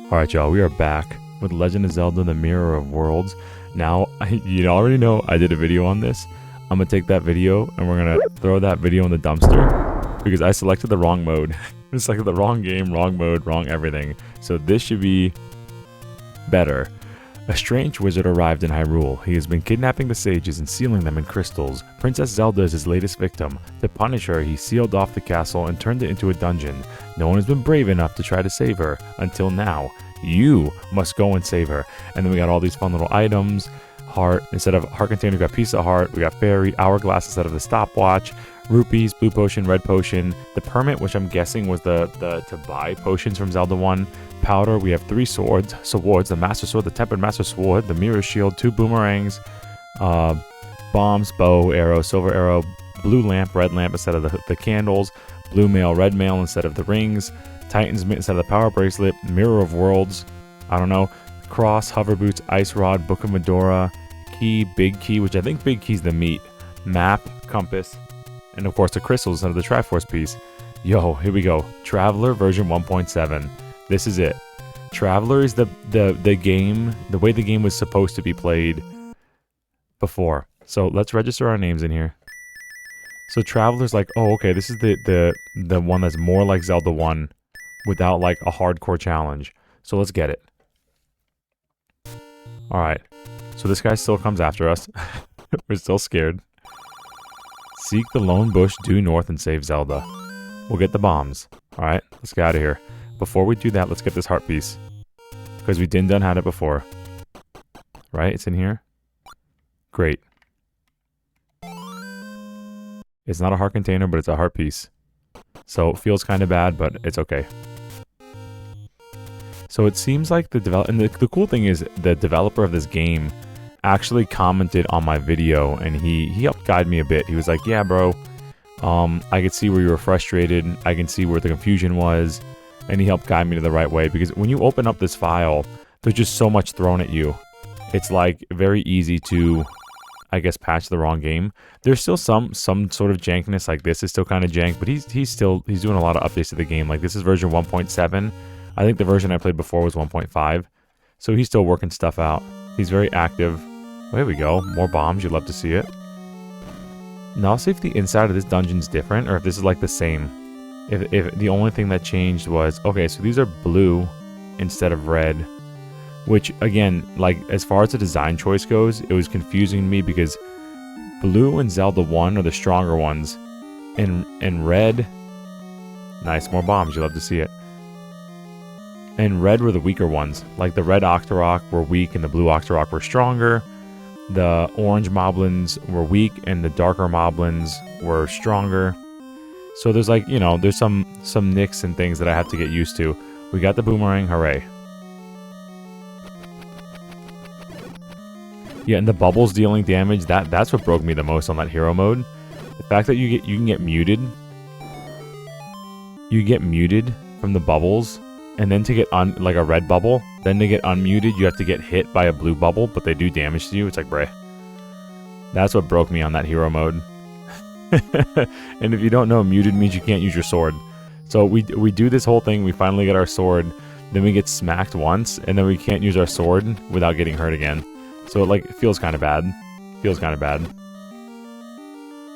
Alright y'all, we are back with Legend of Zelda The Mirror of Worlds. Now, you already know I did a video on this. I'm going to take that video and we're going to throw that video in the dumpster because I selected the wrong mode. I selected the wrong game, wrong mode, wrong everything. So this should be better. A strange wizard arrived in Hyrule. He has been kidnapping the sages and sealing them in crystals. Princess Zelda is his latest victim. To punish her, he sealed off the castle and turned it into a dungeon. No one has been brave enough to try to save her, until now. You must go and save her. And then we got all these fun little items. Heart, instead of heart container, we got piece of heart. We got fairy, hourglass instead of the stopwatch. Rupees, blue potion, red potion. The permit, which I'm guessing was the to buy potions from Zelda 1. Powder, we have 3 swords, the Master Sword, the Tempered Master Sword, the Mirror Shield, 2 boomerangs, bombs, bow, arrow, silver arrow, blue lamp, red lamp instead of the candles, blue mail, red mail instead of the rings, Titan's Mitt instead of the power bracelet, Mirror of Worlds, I don't know, cross, hover boots, ice rod, Book of Medora, key, big key, which I think big key's the meat, map, compass, and of course the crystals instead of the Triforce piece. Yo, here we go, Traveler version 1.7. This is it. Traveler is the game, the way the game was supposed to be played before. So let's register our names in here. So Traveler's like, oh, okay, this is the one that's more like Zelda 1 without like a hardcore challenge. So let's get it. Alright. So this guy still comes after us. We're still scared. Seek the lone bush due north and save Zelda. We'll get the bombs. Alright, let's get out of here. Before we do that, let's get this heart piece. Because we done had it before. Right? It's in here? Great. It's not a heart container, but it's a heart piece. So it feels kind of bad, but it's okay. So it seems like the cool thing is the developer of this game actually commented on my video and he helped guide me a bit. He was like, yeah, bro, I could see where you were frustrated. I can see where the confusion was. And he helped guide me to the right way, because when you open up this file, there's just so much thrown at you. It's like very easy to, I guess, patch the wrong game. There's still some sort of jankness, like this is still kind of jank, but he's doing a lot of updates to the game. Like this is version 1.7. I think the version I played before was 1.5. So he's still working stuff out. He's very active. Oh, here we go. More bombs. You'd love to see it. Now I'll see if the inside of this dungeon's different or if this is like the same. If the only thing that changed was, okay, so these are blue instead of red, which again, like as far as the design choice goes, it was confusing me because blue and Zelda 1 are the stronger ones, and red, nice, more bombs, you love to see it, and red were the weaker ones, like the red Octorok were weak and the blue Octorok were stronger, the orange Moblins were weak and the darker Moblins were stronger. So there's like, you know, there's some nicks and things that I have to get used to. We got the boomerang, hooray. Yeah, and the bubbles dealing damage, that's what broke me the most on that hero mode. The fact that you can get muted. You get muted from the bubbles, and then to get like a red bubble, then to get unmuted, you have to get hit by a blue bubble, but they do damage to you. It's like, bruh. That's what broke me on that hero mode. And if you don't know, muted means you can't use your sword. So we do this whole thing, we finally get our sword, then we get smacked once, and then we can't use our sword without getting hurt again. So it feels kind of bad.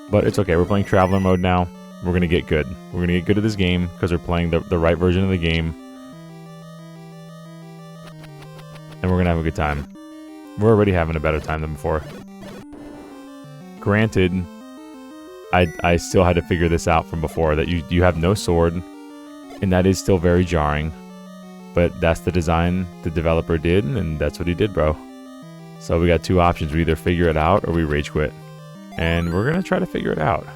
But it's okay, we're playing Traveler mode now. We're gonna get good. We're gonna get good at this game, because we're playing the right version of the game. And we're gonna have a good time. We're already having a better time than before. Granted, I still had to figure this out from before, that you have no sword, and that is still very jarring. But that's the design the developer did, and that's what he did, bro. So we got 2 options. We either figure it out, or we rage quit. And we're gonna try to figure it out.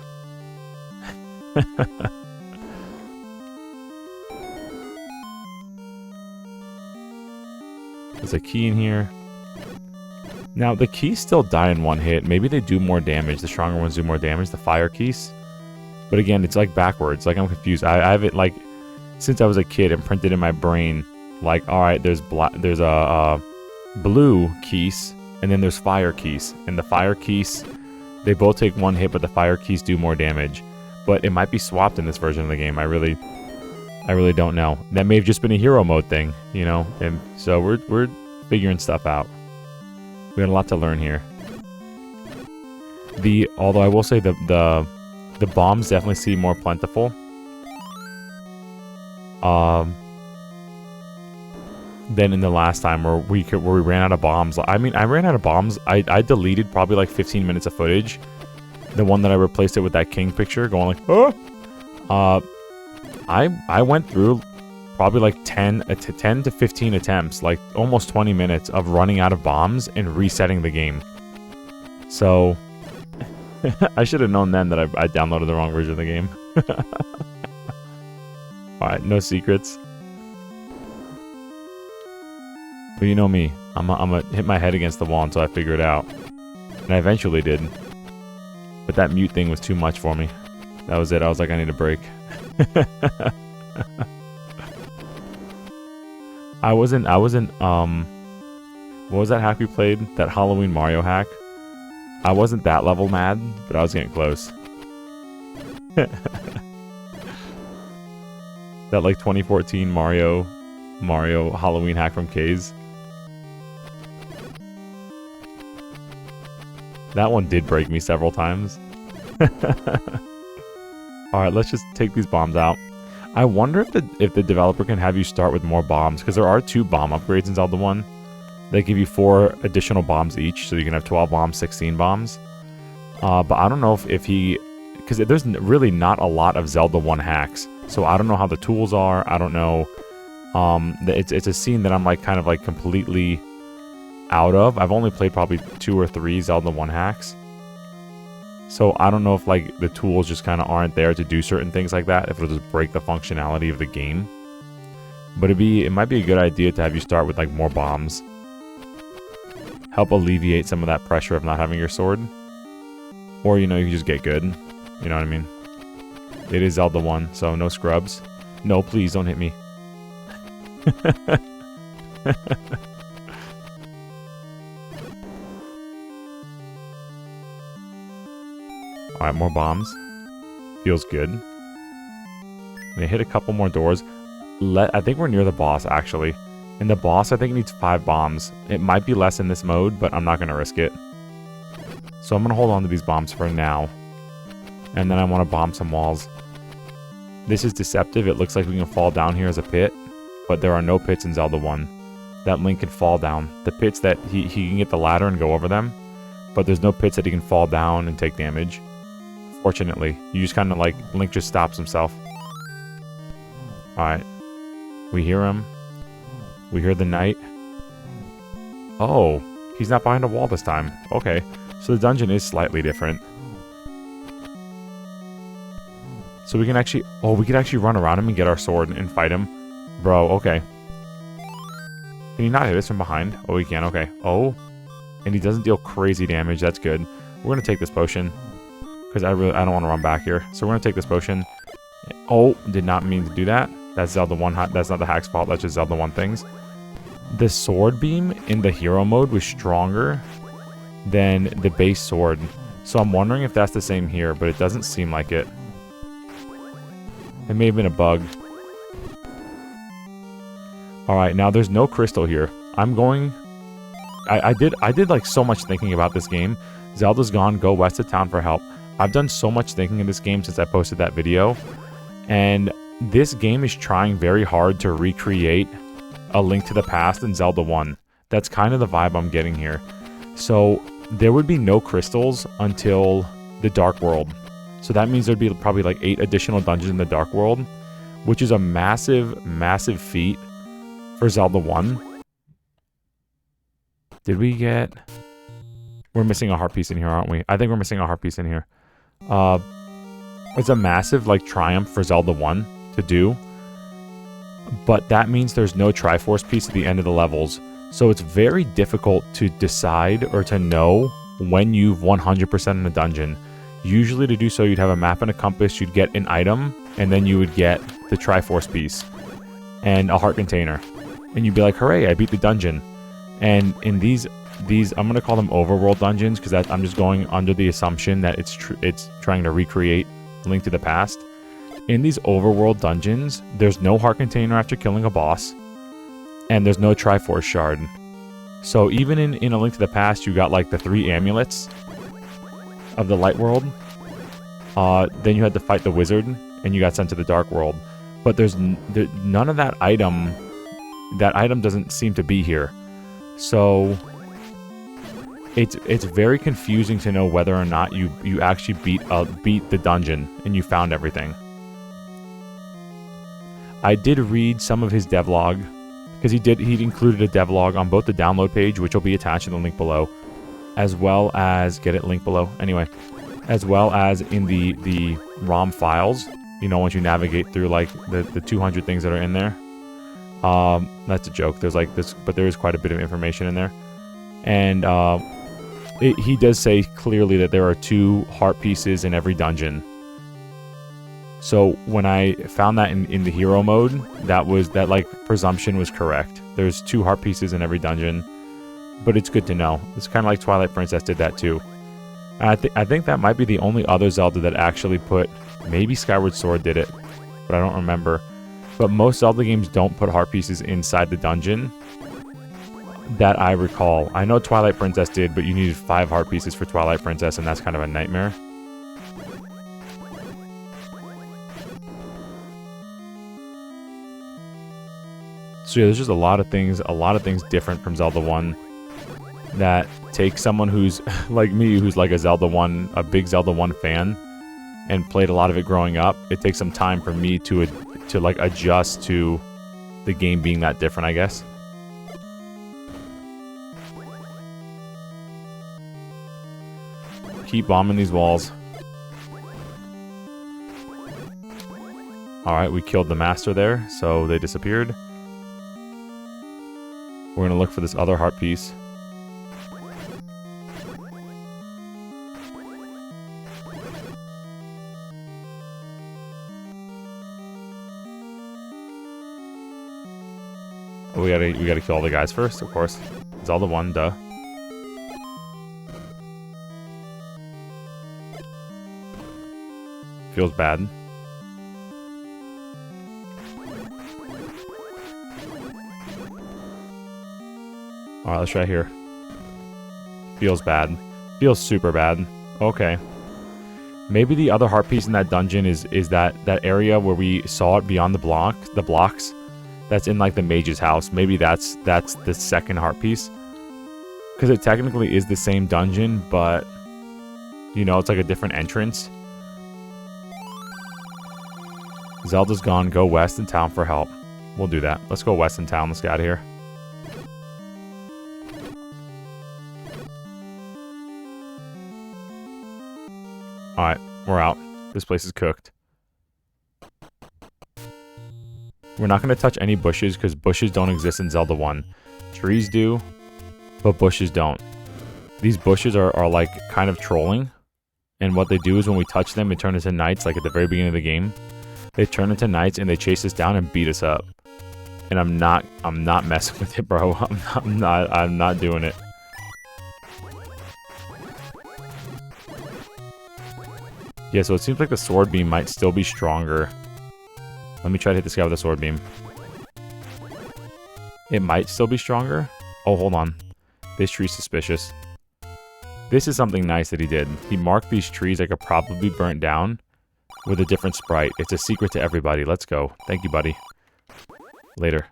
There's a key in here. Now, the keys still die in 1 hit. Maybe they do more damage. The stronger ones do more damage. The fire keys. But again, it's like backwards. Like, I'm confused. I have it, like, since I was a kid, imprinted in my brain. Like, alright, there's a blue keys, and then there's fire keys. And the fire keys, they both take 1 hit, but the fire keys do more damage. But it might be swapped in this version of the game. I really don't know. That may have just been a hero mode thing, you know? And so we're figuring stuff out. We got a lot to learn here. Although I will say the bombs definitely seem more plentiful. Than in the last time where we ran out of bombs. I mean, I ran out of bombs. I deleted probably like 15 minutes of footage. The one that I replaced it with that king picture going like, oh! I went through probably like 10 to 15 attempts, like almost 20 minutes of running out of bombs and resetting the game. So, I should have known then that I downloaded the wrong version of the game. Alright, no secrets. But you know me, I'm gonna hit my head against the wall until I figure it out. And I eventually did. But that mute thing was too much for me. That was it, I was like, I need a break. I wasn't, what was that hack we played? That Halloween Mario hack? I wasn't that level mad, but I was getting close. That like 2014 Mario Halloween hack from K's. That one did break me several times. Alright, let's just take these bombs out. I wonder if the developer can have you start with more bombs, because there are 2 bomb upgrades in Zelda 1. They give you 4 additional bombs each, so you can have 12 bombs, 16 bombs. But I don't know if he... Because there's really not a lot of Zelda 1 hacks, so I don't know how the tools are. I don't know... It's a scene that I'm like kind of like completely out of. I've only played probably 2 or 3 Zelda 1 hacks. So I don't know if like the tools just kind of aren't there to do certain things like that, if it'll just break the functionality of the game. But it might be a good idea to have you start with like more bombs. Help alleviate some of that pressure of not having your sword. Or, you know, you can just get good. You know what I mean? It is Zelda 1, so no scrubs. No, please don't hit me. Alright, more bombs. Feels good. I'm gonna hit a couple more doors. I think we're near the boss, actually. And the boss, I think, needs 5 bombs. It might be less in this mode, but I'm not gonna risk it. So I'm gonna hold on to these bombs for now. And then I want to bomb some walls. This is deceptive. It looks like we can fall down here as a pit. But there are no pits in Zelda 1. That Link can fall down. The pits that he can get the ladder and go over them. But there's no pits that he can fall down and take damage. Fortunately. You just kind of like... Link just stops himself. Alright. We hear him. We hear the knight. Oh. He's not behind a wall this time. Okay. So the dungeon is slightly different. So we can actually... Oh, we could actually run around him and get our sword and fight him. Bro, okay. Can he not hit us from behind? Oh, he can, okay. Oh. And he doesn't deal crazy damage. That's good. We're going to take this potion. Because I don't want to run back here. So we're going to take this potion. Oh, did not mean to do that. That's Zelda 1. That's not the hack's fault. That's just Zelda 1 things. The sword beam in the hero mode was stronger than the base sword. So I'm wondering if that's the same here, but it doesn't seem like it. It may have been a bug. Alright, now there's no crystal here. I'm going... I did like so much thinking about this game. Zelda's gone, go west of town for help. I've done so much thinking in this game since I posted that video. And this game is trying very hard to recreate A Link to the Past in Zelda 1. That's kind of the vibe I'm getting here. So, there would be no crystals until the Dark World. So that means there'd be probably like 8 additional dungeons in the Dark World, which is a massive, massive feat for Zelda 1. Did we get... We're missing a heart piece in here, aren't we? I think we're missing a heart piece in here. It's a massive, like, triumph for Zelda 1 to do. But that means there's no Triforce piece at the end of the levels. So it's very difficult to decide or to know when you've 100% in a dungeon. Usually to do so, you'd have a map and a compass, you'd get an item, and then you would get the Triforce piece and a heart container. And you'd be like, hooray, I beat the dungeon. And in these I'm going to call them overworld dungeons, because I'm just going under the assumption that it's trying to recreate Link to the Past. in these overworld dungeons, there's no heart container after killing a boss, and there's no Triforce shard. So even in A Link to the Past, you got like the 3 amulets of the light world. Then you had to fight the wizard, and you got sent to the dark world. But there's none of that item. That item doesn't seem to be here. So it's very confusing to know whether or not you actually beat the dungeon and you found everything. I did read some of his devlog, because he included a devlog on both the download page, which will be attached in the link below, as well as link below anyway, as well as in the ROM files. You know, once you navigate through like the 200 things that are in there. That's a joke. There's like this, but there is quite a bit of information in there, and he does say clearly that there are 2 heart pieces in every dungeon. So when I found that in the hero mode, that like presumption was correct. There's 2 heart pieces in every dungeon, but it's good to know. It's kind of like Twilight Princess did that too. And I think that might be the only other Zelda that actually put. Maybe Skyward Sword did it, but I don't remember. But most Zelda games don't put heart pieces inside the dungeon that I recall. I know Twilight Princess did, but you needed 5 heart pieces for Twilight Princess, and that's kind of a nightmare. So yeah, there's just a lot of things different from Zelda 1 that take someone who's like me, who's like a big Zelda 1 fan, and played a lot of it growing up. It takes some time for me to like adjust to the game being that different, I guess. Keep bombing these walls. Alright, we killed the master there, so they disappeared. We're gonna look for this other heart piece. Oh, we gotta kill all the guys first, of course. Zelda 1, duh. Feels bad. Alright, let's try here. Feels bad. Feels super bad. Okay. Maybe the other heart piece in that dungeon is that area where we saw it beyond the blocks. That's in like the mage's house. Maybe that's the second heart piece. Because it technically is the same dungeon, but you know, it's like a different entrance. Zelda's gone. Go west in town for help. We'll do that. Let's go west in town. Let's get out of here. Alright, we're out. This place is cooked. We're not going to touch any bushes because bushes don't exist in Zelda 1. Trees do, but bushes don't. These bushes are like kind of trolling. And what they do is when we touch them, it turns into knights, like at the very beginning of the game. They turn into knights and they chase us down and beat us up. And I'm not messing with it, bro. I'm not doing it. Yeah, so it seems like the sword beam might still be stronger. Let me try to hit this guy with a sword beam. It might still be stronger. Oh, hold on. This tree's suspicious. This is something nice that he did. He marked these trees that could probably be burnt down with a different sprite. It's a secret to everybody. Let's go. Thank you, buddy. Later.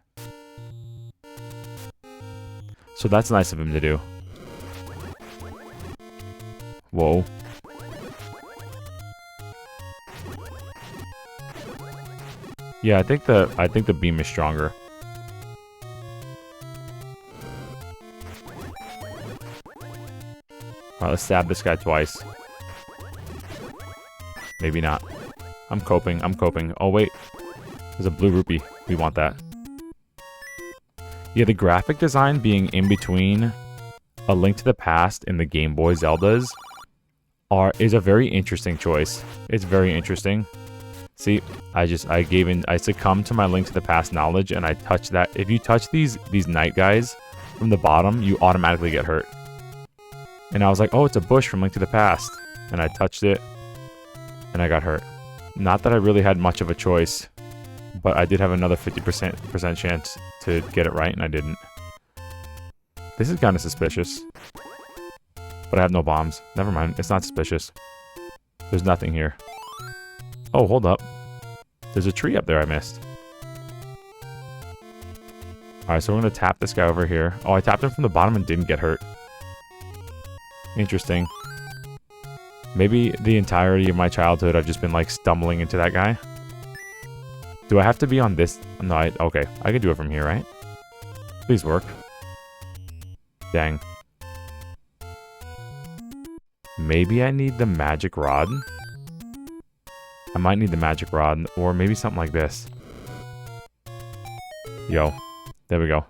So that's nice of him to do. Whoa. Yeah, I think the beam is stronger. Alright, let's stab this guy twice. Maybe not. I'm coping. Oh wait. There's a blue rupee. We want that. Yeah, the graphic design being in between A Link to the Past and the Game Boy Zeldas is a very interesting choice. It's very interesting. See, I succumbed to my Link to the Past knowledge, and I touched that. If you touch these knight guys from the bottom, you automatically get hurt. And I was like, oh, it's a bush from Link to the Past. And I touched it, and I got hurt. Not that I really had much of a choice, but I did have another 50% chance to get it right, and I didn't. This is kind of suspicious. But I have no bombs. Never mind, it's not suspicious. There's nothing here. Oh, hold up. There's a tree up there I missed. Alright, so we're going to tap this guy over here. Oh, I tapped him from the bottom and didn't get hurt. Interesting. Maybe the entirety of my childhood I've just been like stumbling into that guy. Do I have to be on this? No, okay. I can do it from here, right? Please work. Dang. Maybe I need the magic rod. I might need the magic rod, or maybe something like this. Yo. There we go.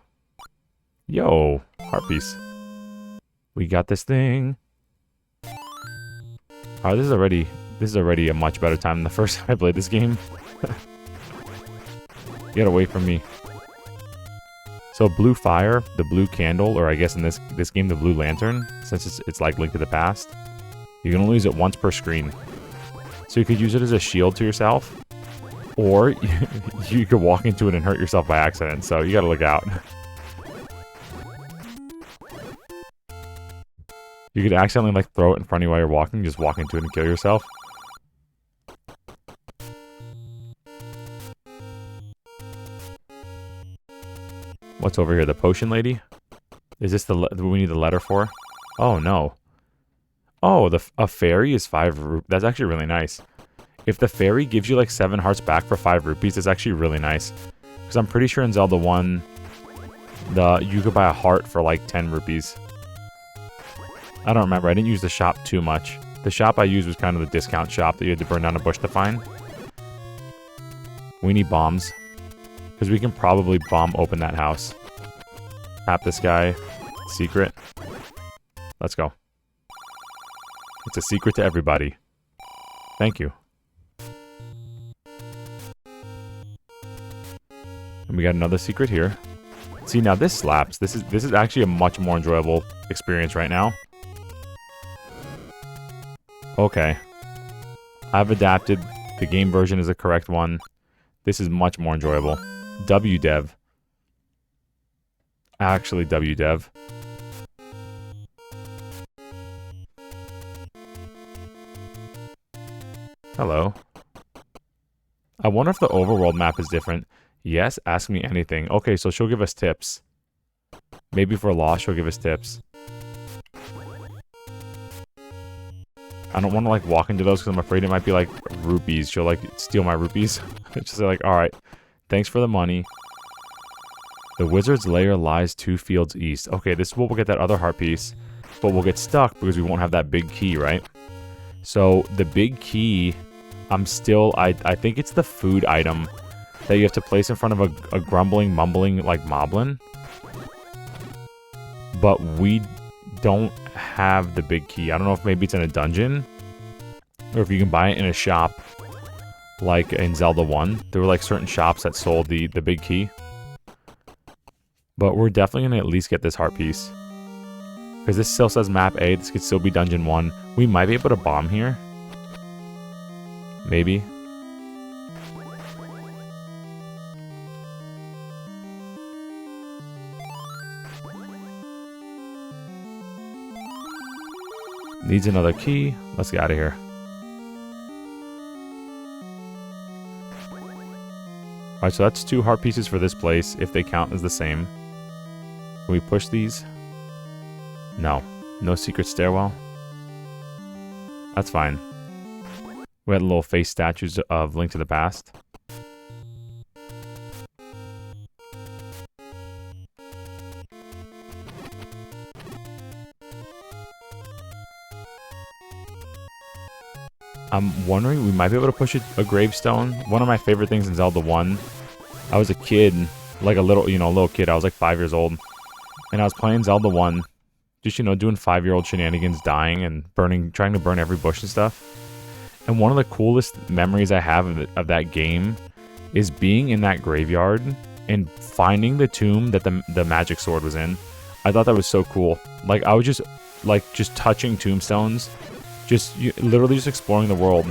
Yo. Heart piece. We got this thing. Alright, this is already a much better time than the first time I played this game. You gotta wait for me. So blue fire, the blue candle, or I guess in this game the blue lantern, since it's like Link to the Past, you can only use it once per screen. So you could use it as a shield to yourself, or you could walk into it and hurt yourself by accident, so you gotta look out. You could accidentally like throw it in front of you while you're walking, just walk into it and kill yourself. What's over here? The potion lady? Is this the we need the letter for? Oh no. Oh, a fairy is 5 rupees. That's actually really nice. If the fairy gives you like 7 hearts back for 5 rupees, that's actually really nice. Because I'm pretty sure in Zelda 1, you could buy a heart for like 10 rupees. I don't remember. I didn't use the shop too much. The shop I used was kind of the discount shop that you had to burn down a bush to find. We need bombs. Because we can probably bomb open that house. Tap this guy. Secret. Let's go. It's a secret to everybody. Thank you. And we got another secret here. See, now this slaps. This is actually a much more enjoyable experience right now. Okay. I've adapted. The game version is the correct one. This is much more enjoyable. WDev. Actually, WDev. Hello. I wonder if the overworld map is different. Yes, ask me anything. Okay, so she'll give us tips. Maybe if we're lost, she'll give us tips. I don't want to like walk into those because I'm afraid it might be like rupees. She'll like steal my rupees. Just like, alright, thanks for the money. The wizard's lair lies 2 fields east. Okay, this is where we'll get that other heart piece. But we'll get stuck because we won't have that big key, right? So the big key, I think it's the food item that you have to place in front of a grumbling, mumbling like moblin. But we don't have the big key. I don't know if maybe it's in a dungeon or if you can buy it in a shop like in Zelda 1. There were like certain shops that sold the big key. But we're definitely going to at least get this heart piece. Because this still says map A. This could still be dungeon 1. We might be able to bomb here. Maybe. Needs another key. Let's get out of here. Alright, so that's 2 heart pieces for this place, if they count as the same. Can we push these? No. No secret stairwell? That's fine. We had little face statues of Link to the Past. I'm wondering, we might be able to push a gravestone. One of my favorite things in Zelda 1, I was a kid, like a little kid. I was like 5 years old. And I was playing Zelda 1, just, doing 5-year-old shenanigans, dying and trying to burn every bush and stuff. And one of the coolest memories I have of that game is being in that graveyard and finding the tomb that the magic sword was in. I thought that was so cool. Like, I was just touching tombstones, literally just exploring the world.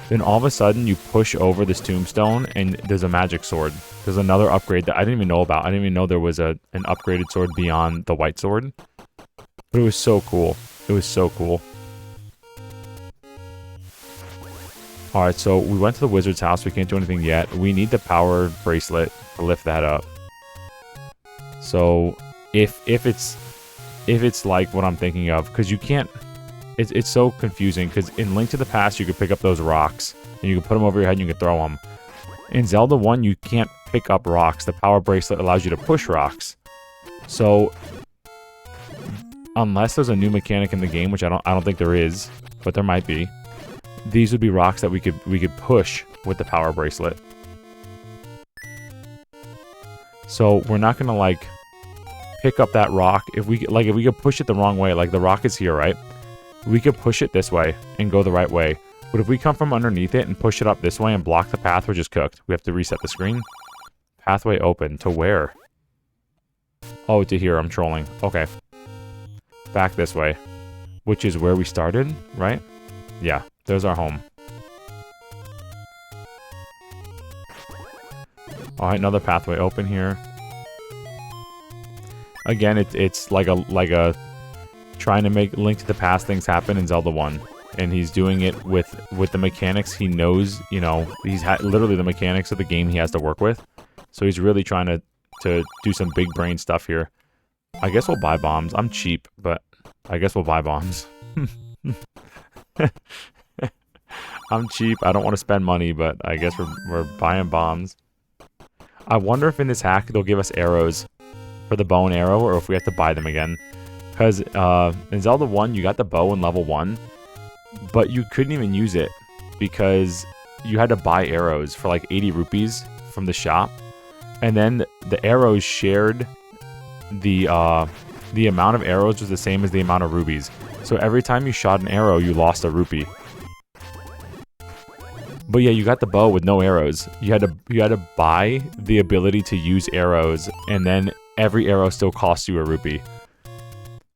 Then all of a sudden, you push over this tombstone, and there's a magic sword. There's another upgrade that I didn't even know about. I didn't even know there was an upgraded sword beyond the white sword. But it was so cool. It was so cool. Alright, so we went to the wizard's house. We can't do anything yet. We need the power bracelet to lift that up. So, if it's like what I'm thinking of, because you can't... It's so confusing, because in Link to the Past, you could pick up those rocks, and you can put them over your head and you can throw them. In Zelda 1, you can't pick up rocks. The power bracelet allows you to push rocks. So, unless there's a new mechanic in the game, which I don't think there is, but there might be, these would be rocks that we could push with the power bracelet. So, we're not gonna, like, pick up that rock. If we could push it the wrong way, like the rock is here, right? We could push it this way and go the right way. But if we come from underneath it and push it up this way and block the path, we're just cooked. We have to reset the screen. Pathway open. To where? Oh, to here. I'm trolling. Okay. Back this way. Which is where we started, right? Yeah. There's our home. Alright, another pathway open here. Again, it's like a trying to make Link to the Past things happen in Zelda 1. And he's doing it with the mechanics he knows, you know, he's literally the mechanics of the game he has to work with. So he's really trying to do some big brain stuff here. I guess we'll buy bombs. I'm cheap, but I guess we'll buy bombs. I'm cheap. I don't want to spend money, but I guess we're buying bombs. I wonder if in this hack they'll give us arrows for the bow and arrow, or if we have to buy them again. Because in Zelda 1, you got the bow in level 1, but you couldn't even use it because you had to buy arrows for like 80 rupees from the shop. And then the arrows shared the amount of arrows was the same as the amount of rubies. So every time you shot an arrow, you lost a rupee. But yeah, you got the bow with no arrows. You had to buy the ability to use arrows, and then every arrow still costs you a rupee.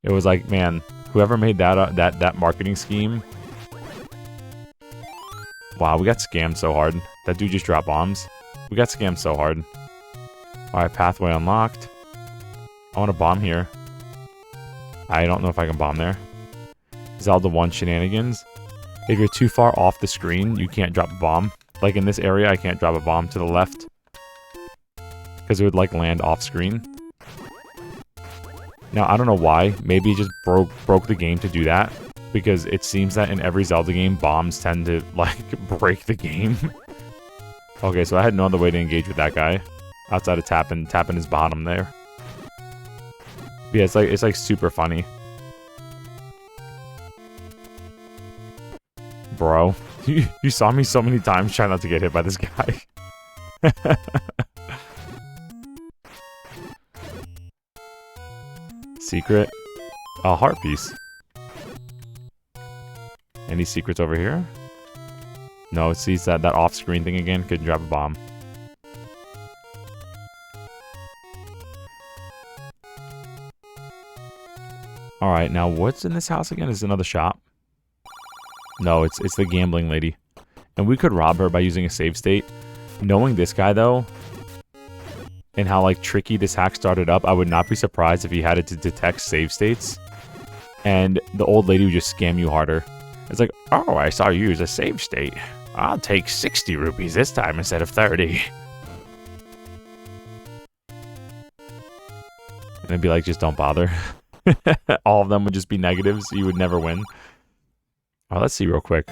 It was like, man, whoever made that marketing scheme. Wow, we got scammed so hard. That dude just dropped bombs. We got scammed so hard. Alright, pathway unlocked. I want to bomb here. I don't know if I can bomb there. Zelda 1 shenanigans. If you're too far off the screen, you can't drop a bomb. Like in this area, I can't drop a bomb to the left. Because it would like land off screen. Now, I don't know why. Maybe it just broke the game to do that. Because it seems that in every Zelda game, bombs tend to, like, break the game. Okay, so I had no other way to engage with that guy. Outside of tapping his bottom there. But yeah, it's like super funny. Bro, you saw me so many times trying not to get hit by this guy. Secret. A heart piece. Any secrets over here? No, it sees that off-screen thing again. Could drop a bomb. Alright, now what's in this house again? Is it another shop? No, it's the gambling lady. And we could rob her by using a save state. Knowing this guy, though, and how, like, tricky this hack started up, I would not be surprised if he had it to detect save states. And the old lady would just scam you harder. It's like, oh, I saw you use a save state. I'll take 60 rupees this time instead of 30. And it'd be like, just don't bother. All of them would just be negatives. You would never win. Oh, let's see real quick.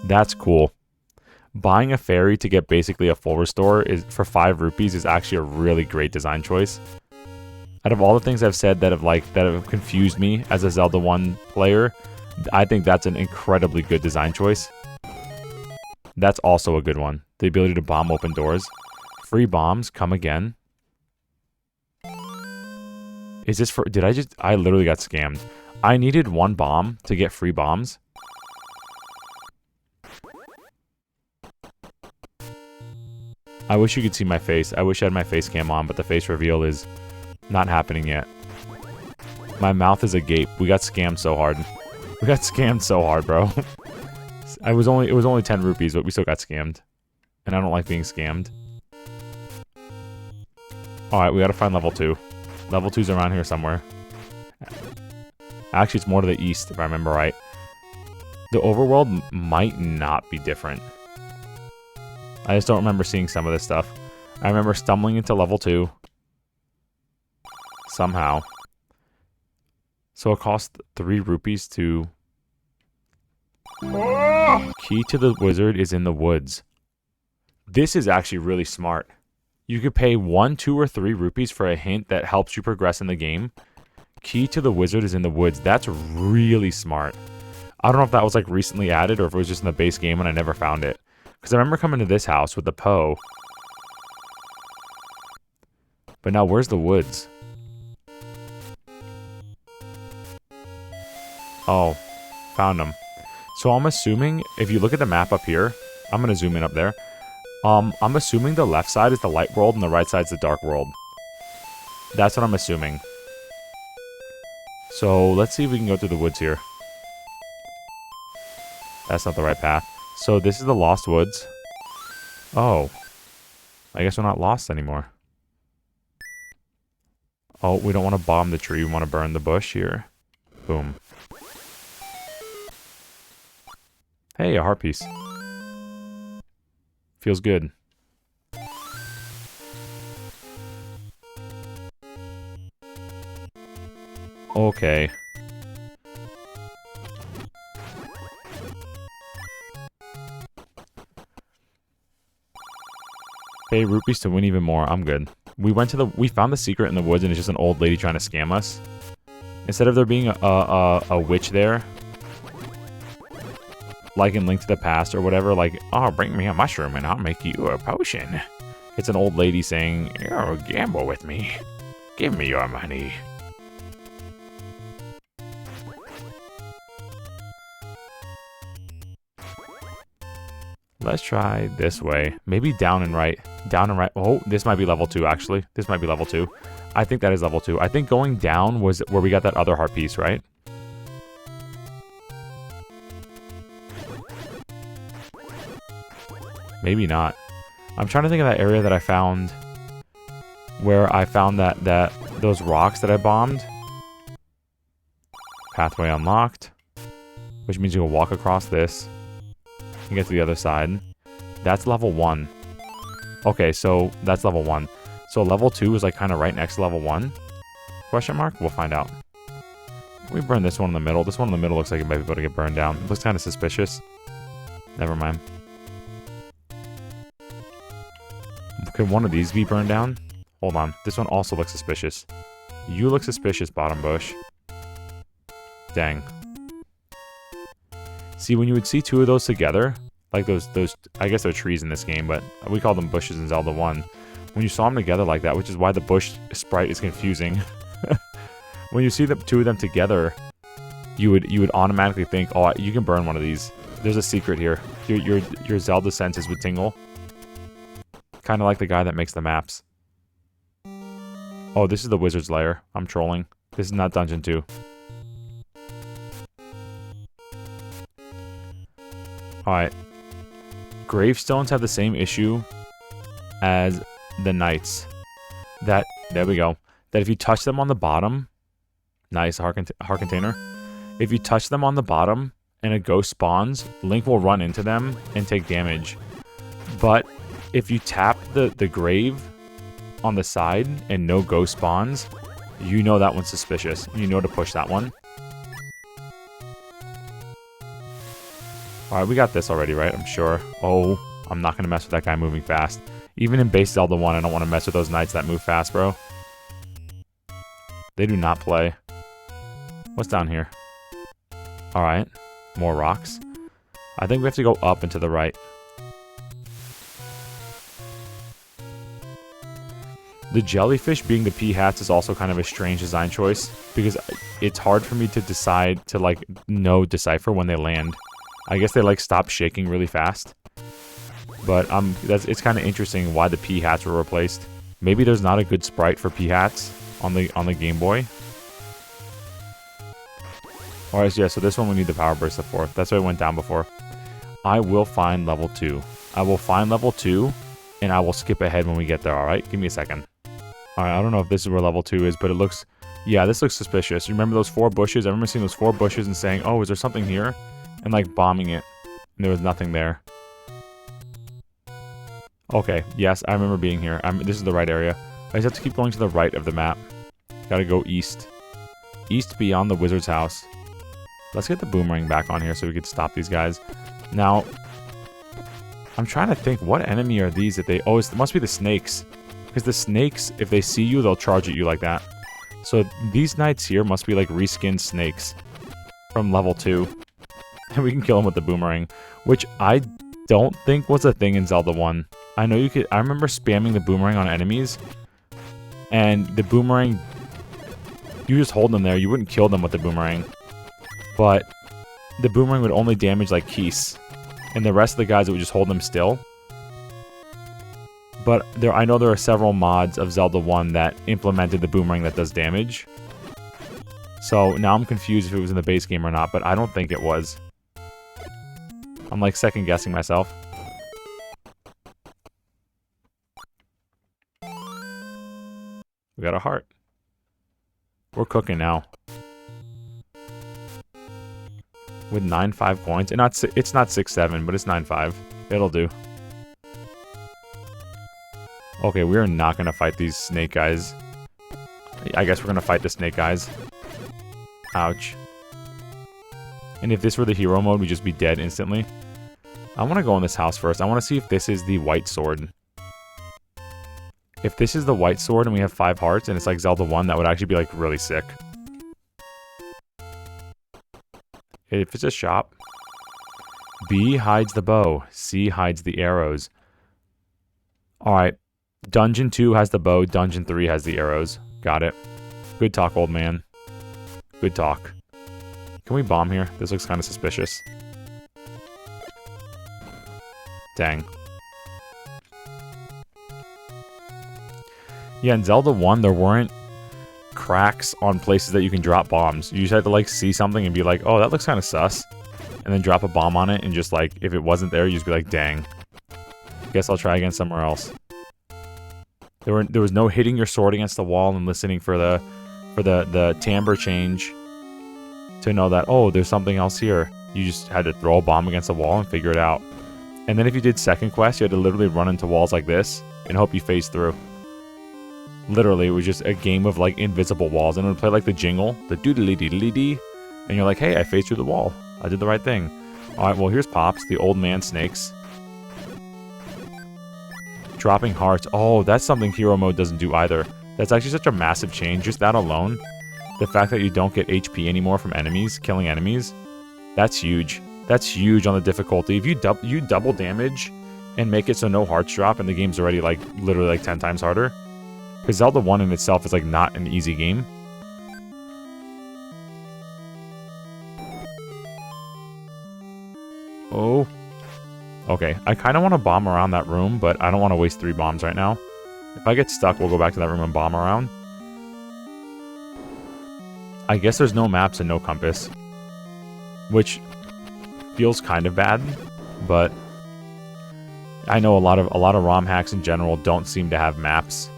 That's cool. Buying a fairy to get basically a full restore for 5 rupees is actually a really great design choice. Out of all the things I've said that have confused me as a Zelda 1 player, I think that's an incredibly good design choice. That's also a good one. The ability to bomb open doors. Free bombs, come again. Is this for... I literally got scammed. I needed 1 bomb to get free bombs. I wish you could see my face. I wish I had my face cam on, but the face reveal is not happening yet. My mouth is agape. We got scammed so hard. We got scammed so hard, bro. It was only 10 rupees, but we still got scammed. And I don't like being scammed. Alright, we gotta find level 2. Level 2's around here somewhere. Actually, it's more to the east, if I remember right. The overworld might not be different. I just don't remember seeing some of this stuff. I remember stumbling into level 2. Somehow. So it cost 3 rupees to... Key to the wizard is in the woods. This is actually really smart. You could pay 1, 2, or 3 rupees for a hint that helps you progress in the game. Key to the wizard is in the woods. That's really smart. I don't know if that was like recently added or if it was just in the base game and I never found it. Because I remember coming to this house with the Poe. But now where's the woods? Oh, found them. So I'm assuming if you look at the map up here, I'm going to zoom in up there. I'm assuming the left side is the light world and the right side is the dark world. That's what I'm assuming. So let's see if we can go through the woods here. That's not the right path. So this is the Lost Woods. Oh. I guess we're not lost anymore. Oh, we don't want to bomb the tree. We want to burn the bush here. Boom. Hey, a heart piece. Feels good. Okay. Pay rupees to win even more. I'm good. We found the secret in the woods and it's just an old lady trying to scam us. Instead of there being a witch there, like in Link to the Past or whatever, like, oh, bring me a mushroom and I'll make you a potion. It's an old lady saying, oh, gamble with me. Give me your money. Let's try this way. Maybe down and right. Down and right. Oh, this might be level 2, actually. This might be level 2. I think that is level 2. I think going down was where we got that other heart piece, right? Maybe not. I'm trying to think of that area that I found where I found those rocks that I bombed. Pathway unlocked. Which means you can walk across this and get to the other side. That's level 1. Okay, so that's level 1. So level 2 is like kind of right next to level 1? Question mark? We'll find out. We burn this one in the middle. This one in the middle looks like it might be able to get burned down. It looks kind of suspicious. Never mind. Could one of these be burned down? Hold on. This one also looks suspicious. You look suspicious, bottom bush. Dang. See, when you would see 2 of those together, like those, I guess they're trees in this game, but we call them bushes in Zelda 1. When you saw them together like that, which is why the bush sprite is confusing. When you see the 2 of them together, you would automatically think, oh, you can burn one of these. There's a secret here. Your Zelda senses would tingle. Kind of like the guy that makes the maps. Oh, this is the wizard's lair. I'm trolling. This is not Dungeon 2. Alright. Gravestones have the same issue as the knights. There we go. That if you touch them on the bottom... Nice, heart container. If you touch them on the bottom and a ghost spawns, Link will run into them and take damage. But if you tap the grave on the side and no ghost spawns, you know that one's suspicious. You know to push that one. Alright, we got this already, right? I'm sure. Oh, I'm not going to mess with that guy moving fast. Even in base Zelda 1, I don't want to mess with those knights that move fast, bro. They do not play. What's down here? Alright. More rocks. I think we have to go up and to the right. The jellyfish being the pea hats is also kind of a strange design choice, because it's hard for me to decide to, like, decipher when they land. I guess they, like, stop shaking really fast. But it's kind of interesting why the pea hats were replaced. Maybe there's not a good sprite for pea hats on the Game Boy. Alright, so yeah, so this one we need the power bracelet for. That's why it went down before. I will find level 2. I will find level 2, and I will skip ahead when we get there, alright? Give me a second. Alright, I don't know if this is where level 2 is, but it looks... Yeah, this looks suspicious. You remember those 4 bushes? I remember seeing those 4 bushes and saying, oh, is there something here? And, like, bombing it. And there was nothing there. Okay, yes, I remember being here. This is the right area. I just have to keep going to the right of the map. Gotta go east. East beyond the wizard's house. Let's get the boomerang back on here so we can stop these guys. Now, I'm trying to think, what enemy are these that they... Oh, it must be the snakes. Because the snakes, if they see you, they'll charge at you like that. So these knights here must be like reskinned snakes from level 2. And we can kill them with the boomerang, which I don't think was a thing in Zelda 1. I know you could... I remember spamming the boomerang on enemies. And the boomerang... You just hold them there. You wouldn't kill them with the boomerang. But the boomerang would only damage like Keese. And the rest of the guys, it would just hold them still. But I know there are several mods of Zelda 1 that implemented the boomerang that does damage. So now I'm confused if it was in the base game or not, but I don't think it was. I'm like second guessing myself. We got a heart. We're cooking now. With 9.5 coins. And it's not 6.7, but it's 9.5. It'll do. Okay, we are not going to fight these snake guys. I guess we're going to fight the snake guys. Ouch. And if this were the hero mode, we'd just be dead instantly. I want to go in this house first. I want to see if this is the white sword. If this is the white sword and we have 5 hearts and it's like Zelda 1, that would actually be like really sick. If it's a shop. B hides the bow. C hides the arrows. Alright. Dungeon 2 has the bow. Dungeon 3 has the arrows. Got it. Good talk, old man. Good talk. Can we bomb here? This looks kind of suspicious. Dang. Yeah, in Zelda 1, there weren't cracks on places that you can drop bombs. You just had to, like, see something and be like, oh, that looks kind of sus. And then drop a bomb on it, and just, like, if it wasn't there, you just be like, dang. Guess I'll try again somewhere else. There was no hitting your sword against the wall and listening for the timbre change to know that, oh, there's something else here. You just had to throw a bomb against the wall and figure it out. And then if you did second quest, you had to literally run into walls like this and hope you phase through. Literally, it was just a game of, like, invisible walls. And it would play, like, the jingle, the doodly-doodly-dee. And you're like, hey, I phased through the wall. I did the right thing. Alright, well, here's Pops, the old man snakes. Dropping hearts. Oh, that's something hero mode doesn't do either. That's actually such a massive change. Just that alone. The fact that you don't get HP anymore from enemies, killing enemies. That's huge. That's huge on the difficulty. If you double damage and make it so no hearts drop and the game's already, like, literally, like, 10 times harder. Because Zelda 1 in itself is, like, not an easy game. Oh. Okay, I kind of want to bomb around that room, but I don't want to waste 3 bombs right now. If I get stuck, we'll go back to that room and bomb around. I guess there's no maps and no compass. Which feels kind of bad, but I know a lot of ROM hacks in general don't seem to have maps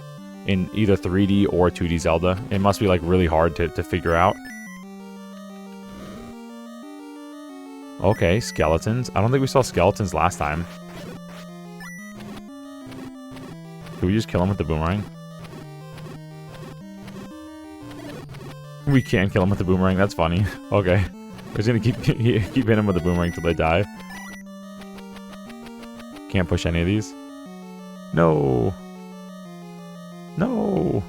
in either 3D or 2D Zelda. It must be, like, really hard to figure out. Okay, skeletons. I don't think we saw skeletons last time. Did we just kill him with the boomerang? We can kill him with the boomerang, that's funny. Okay. We're just gonna keep hitting him with the boomerang till they die. Can't push any of these. No. No.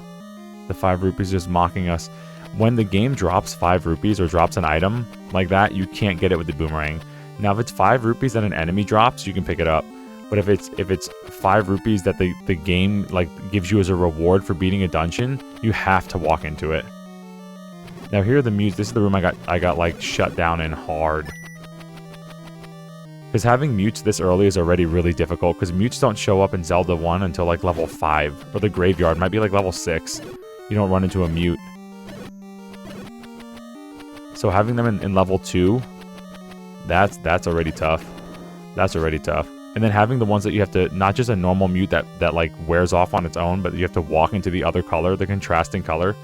The 5 rupees just mocking us. When the game drops 5 rupees or drops an item like that, you can't get it with the boomerang. Now, if it's 5 rupees that an enemy drops, you can pick it up. But if it's 5 rupees that the game, like, gives you as a reward for beating a dungeon, you have to walk into it. Now, here are the mutes. This is the room I got like shut down in hard. Because having mutes this early is already really difficult, because mutes don't show up in Zelda 1 until, like, level 5. Or the graveyard might be, like, level 6. You don't run into a mute. So having them in level 2, that's already tough. That's already tough. And then having the ones that you have to, not just a normal mute that like wears off on its own, but you have to walk into the other color, the contrasting color.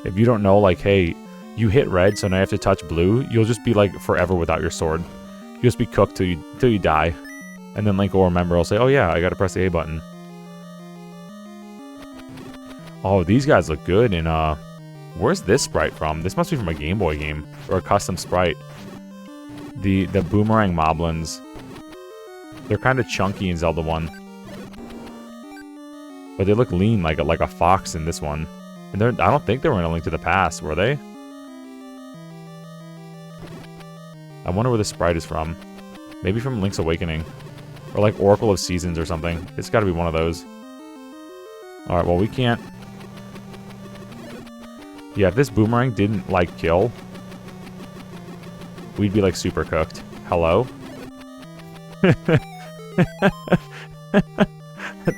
If you don't know, like, hey, you hit red, so now you have to touch blue, you'll just be like forever without your sword. You'll just be cooked till you die. And then Link will remember, he'll say, oh yeah, I gotta press the A button. Oh, these guys look good. And where's this sprite from? This must be from a Game Boy game or a custom sprite. The boomerang moblins. They're kind of chunky in Zelda 1. But they look lean like a fox in this one. And I don't think they were in A Link to the Past, were they? I wonder where the sprite is from. Maybe from Link's Awakening. Or like Oracle of Seasons or something. It's gotta be one of those. Alright, well we can't... Yeah, if this boomerang didn't, like, kill, we'd be, like, super cooked. Hello? That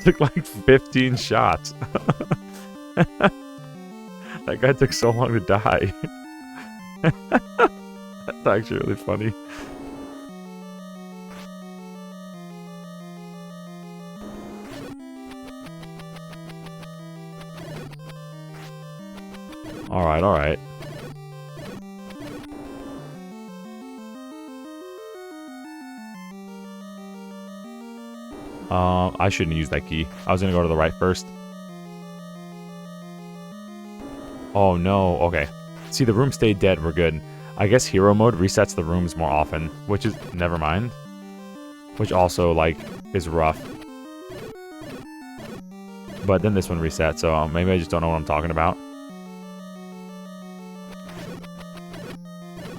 took, like, 15 shots. That guy took so long to die. That's actually really funny. Alright, alright. I shouldn't use that key. I was gonna go to the right first. Oh no, okay. See, the room stayed dead, we're good. I guess hero mode resets the rooms more often, which is, never mind. Which also, like, is rough. But then this one resets, so maybe I just don't know what I'm talking about.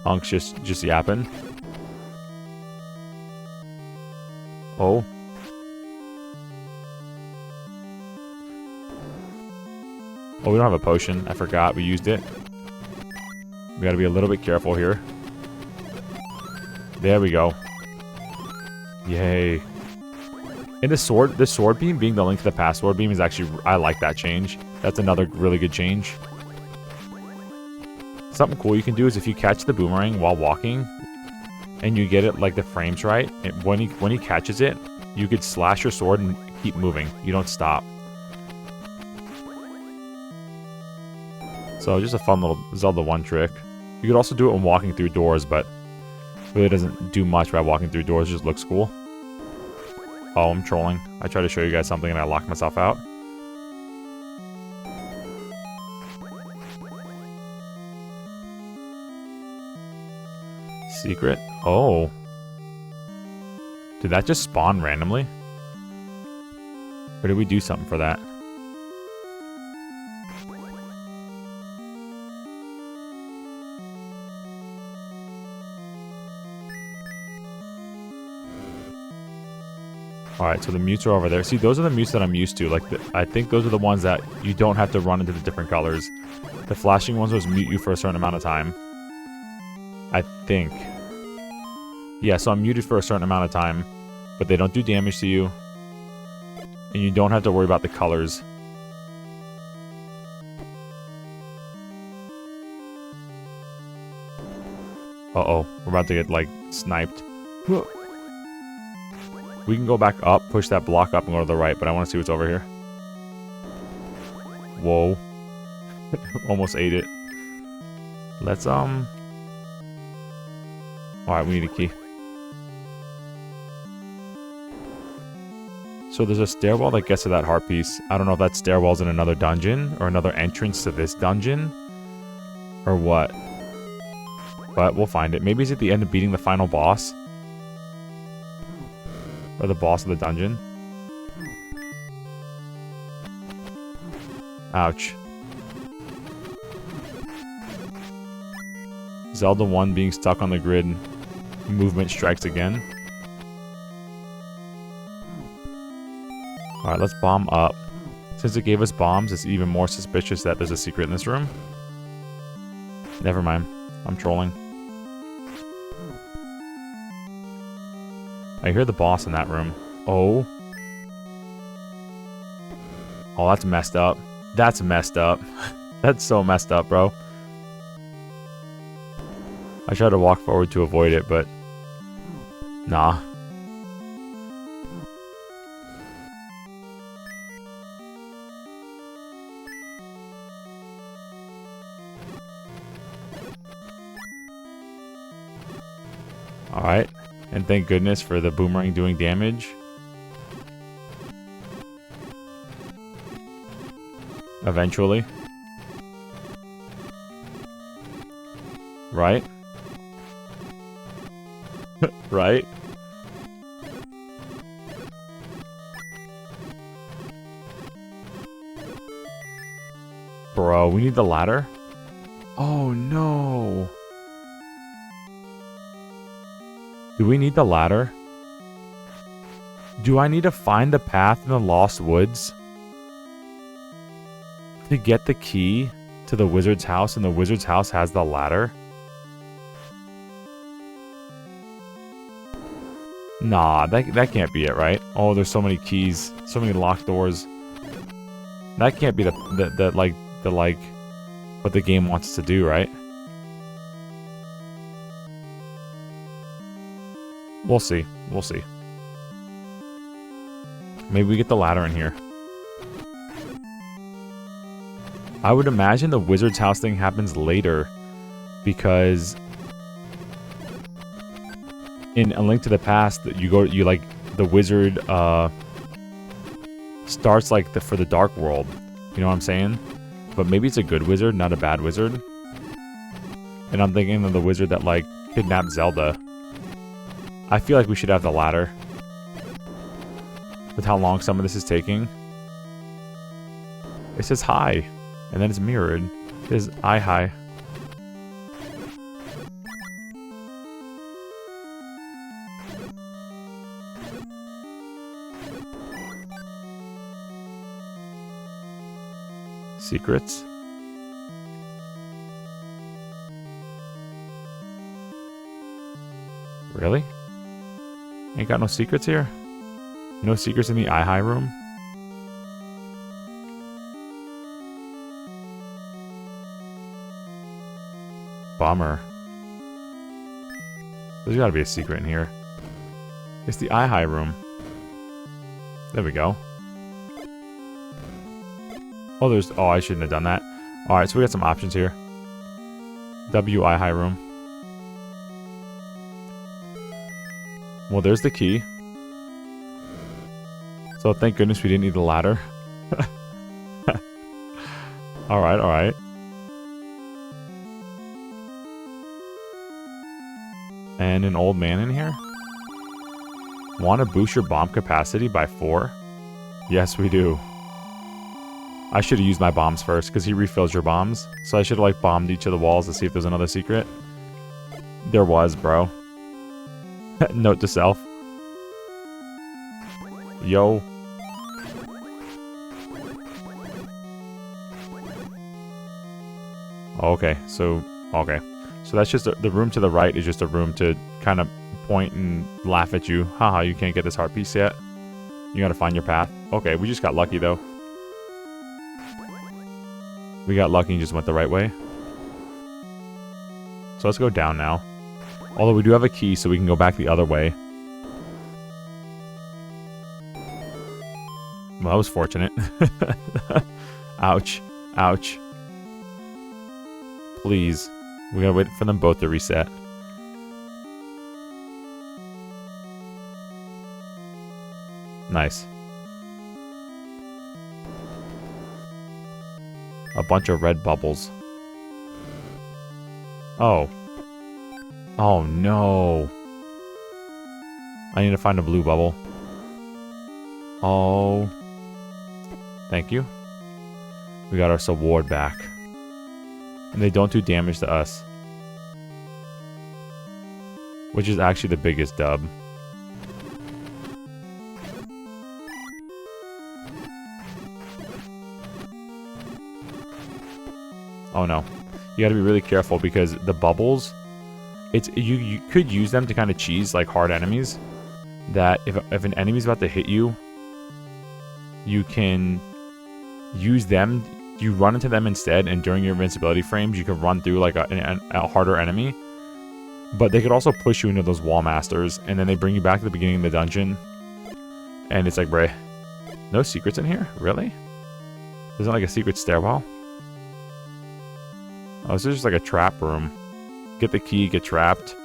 Hunk's just yapping. Oh. Oh, we don't have a potion. I forgot we used it. We gotta be a little bit careful here. There we go. Yay. And this sword beam being the Link to the Past sword beam is actually, I like that change. That's another really good change. Something cool you can do is if you catch the boomerang while walking, and you get it like the frames right, when he catches it, you could slash your sword and keep moving. You don't stop. So just a fun little Zelda 1 trick. You could also do it when walking through doors, but really doesn't do much by walking through doors. It just looks cool. Oh, I'm trolling. I tried to show you guys something and I locked myself out. Secret? Oh. Did that just spawn randomly? Or did we do something for that? Alright, so the mutes are over there. See, those are the mutes that I'm used to. Like, I think those are the ones that you don't have to run into the different colors. The flashing ones was mute you for a certain amount of time. I think. Yeah, so I'm muted for a certain amount of time, but they don't do damage to you. And you don't have to worry about the colors. Uh-oh, we're about to get, like, sniped. We can go back up, push that block up, and go to the right, but I want to see what's over here. Whoa. Almost ate it. Let's, Alright, we need a key. So there's a stairwell that gets to that heart piece. I don't know if that stairwell's in another dungeon, or another entrance to this dungeon, or what. But we'll find it. Maybe it's at the end of beating the final boss. Or the boss of the dungeon. Ouch. Zelda 1 being stuck on the grid. Movement strikes again. Alright, let's bomb up. Since it gave us bombs, it's even more suspicious that there's a secret in this room. Never mind. I'm trolling. I hear the boss in that room. Oh. Oh, that's messed up. That's messed up. That's so messed up, bro. I tried to walk forward to avoid it, but nah. Alright, and thank goodness for the boomerang doing damage. Eventually. Right? Right? Bro, we need the ladder? Oh no! Do we need the ladder? Do I need to find the path in the Lost Woods to get the key to the wizard's house, and the wizard's house has the ladder? Nah, that can't be it, right? Oh, there's so many keys, so many locked doors. That can't be the what the game wants us to do, right? We'll see. We'll see. Maybe we get the ladder in here. I would imagine the wizard's house thing happens later, because in A Link to the Past, you like the wizard starts like for the Dark World. You know what I'm saying? But maybe it's a good wizard, not a bad wizard. And I'm thinking of the wizard that like kidnapped Zelda. I feel like we should have the ladder. With how long some of this is taking. It says hi. And then it's mirrored. It says I hi. Secrets. Really? Ain't got no secrets here? No secrets in the I-Hi room? Bummer. There's gotta be a secret in here. It's the I-Hi room. There we go. Oh, oh, I shouldn't have done that. Alright, so we got some options here. W I-Hi room. Well, there's the key. So thank goodness we didn't need the ladder. Alright, alright. And an old man in here? Want to boost your bomb capacity by 4? Yes, we do. I should have used my bombs first, because he refills your bombs. So I should have, like, bombed each of the walls to see if there's another secret. There was, bro. Note to self. Yo. Okay, so that's just the room to the right is just a room to kind of point and laugh at you. Haha, you can't get this heart piece yet. You gotta find your path. Okay, we just got lucky though. We got lucky and just went the right way. So let's go down now. Although we do have a key, so we can go back the other way. Well, that was fortunate. Ouch. Ouch. Please. We gotta wait for them both to reset. Nice. A bunch of red bubbles. Oh. Oh no. I need to find a blue bubble. Oh. Thank you. We got our sword back. And they don't do damage to us. Which is actually the biggest dub. Oh no. You gotta be really careful because the bubbles, you could use them to kind of cheese like hard enemies. That if an enemy's about to hit you, you can use them. You run into them instead, and during your invincibility frames, you can run through like a harder enemy, But they could also push you into those wall masters, and then they bring you back to the beginning of the dungeon. And it's like, bruh, no secrets in here? Really? Isn't like a secret stairwell? Oh, this is just like a trap room. Get the key, get trapped.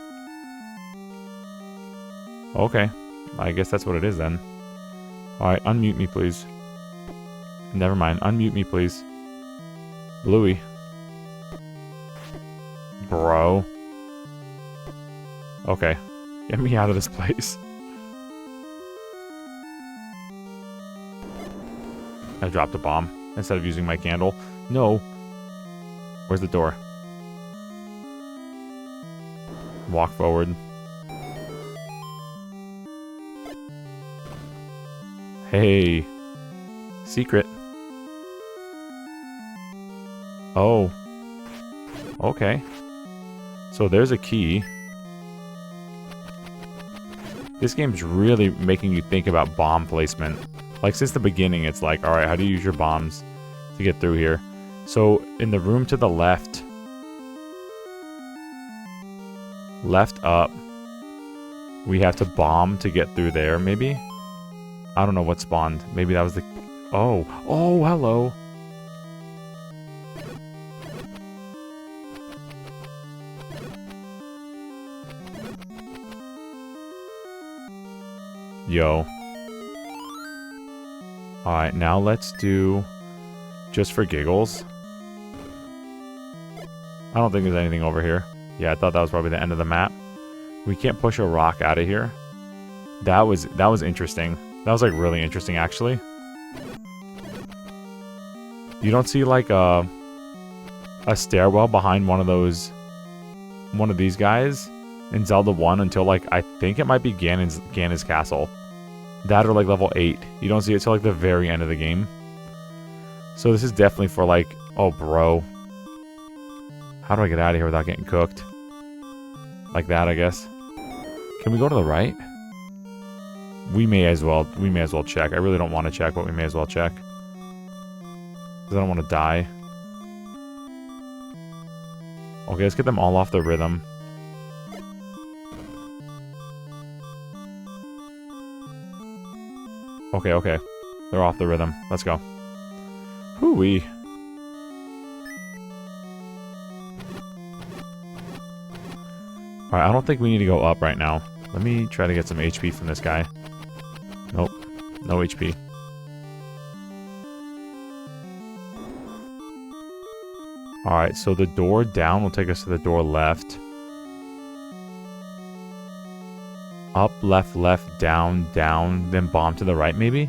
Okay. I guess that's what it is then. Alright, unmute me, please. Never mind. Unmute me, please. Bluey. Bro. Okay. Get me out of this place. I dropped a bomb instead of using my candle. No. Where's the door? Walk forward. Hey. Secret. Oh. Okay. So there's a key. This game's really making you think about bomb placement. Like, since the beginning, it's like, alright, how do you use your bombs to get through here? So, in the room to the left... Left up... We have to bomb to get through there, maybe? I don't know what spawned. Maybe that was the... Oh! Oh, hello! Yo. Alright, now let's do... Just for giggles. I don't think there's anything over here. Yeah, I thought that was probably the end of the map. We can't push a rock out of here. That was interesting. That was like really interesting, actually. You don't see like a stairwell behind one of these guys in Zelda 1 until like, I think it might be Ganon's castle. That or like level 8. You don't see it till like the very end of the game. So this is definitely for like, oh bro. How do I get out of here without getting cooked? Like that, I guess. Can we go to the right? We may as well check. I really don't want to check, but we may as well check. Because I don't want to die. Okay, let's get them all off the rhythm. Okay, okay. They're off the rhythm. Let's go. Hoo-wee. Alright, I don't think we need to go up right now. Let me try to get some HP from this guy. Nope. No HP. Alright, so the door down will take us to the door left. Up, left, left, down, down, then bomb to the right, maybe?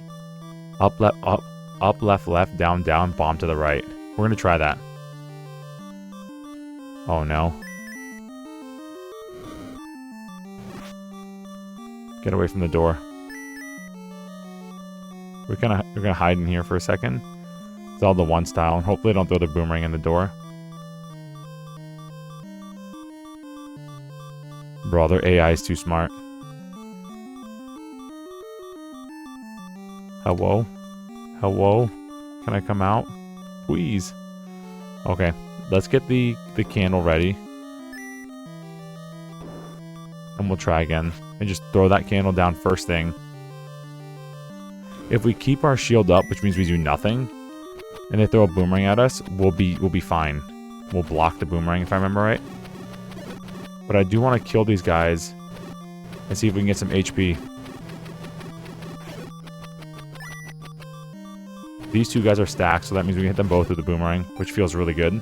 Up, left, left, down, down, bomb to the right. We're gonna try that. Oh no. Get away from the door. We're gonna hide in here for a second. Zelda 1 style, and hopefully they don't throw the boomerang in the door. Bro, their AI is too smart. Hello? Hello? Can I come out? Please. Okay, let's get the candle ready. And we'll try again. And just throw that candle down first thing. If we keep our shield up, which means we do nothing, and they throw a boomerang at us, we'll be fine. We'll block the boomerang if I remember right. But I do want to kill these guys and see if we can get some HP. These two guys are stacked, so that means we can hit them both with the boomerang, which feels really good.